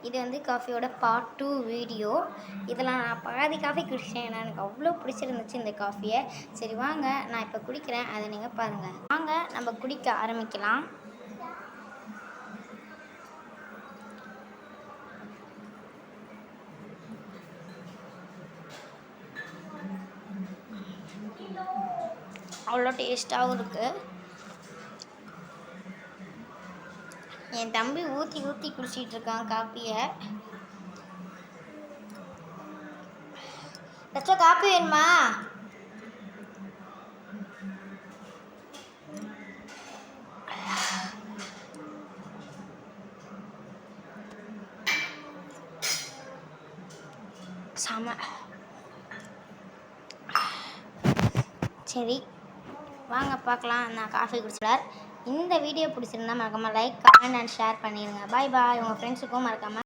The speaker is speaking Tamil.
இது வந்து காஃபியோட பார்ட் 2 வீடியோ. இதில் நான் பாதி காஃபி குடித்தேன். ஏன்னா எனக்கு அவ்வளோ பிடிச்சிருந்துச்சு இந்த காஃபியை. சரி வாங்க, நான் இப்போ குடிக்கிறேன், அதை நீங்கள் பாருங்கள். வாங்க நம்ம குடிக்க ஆரம்பிக்கலாம். அவ்வளோ டேஸ்ட்டாகவும் இருக்குது. என் தம்பி ஊற்றி ஊற்றி குடிச்சிட்டு இருக்கான் காப்பியை. லட்சம் காப்பி வேணுமா? செம. சரி வாங்க பார்க்கலாம் நான் காஃபி குடிச்சிடார். இந்த வீடியோ பிடிச்சிருந்தா மறக்காமல் லைக், கமெண்ட் அண்ட் ஷேர் பண்ணிடுங்க. பாய் பாய். உங்கள் ஃப்ரெண்ட்ஸுக்கும் மறக்காமல்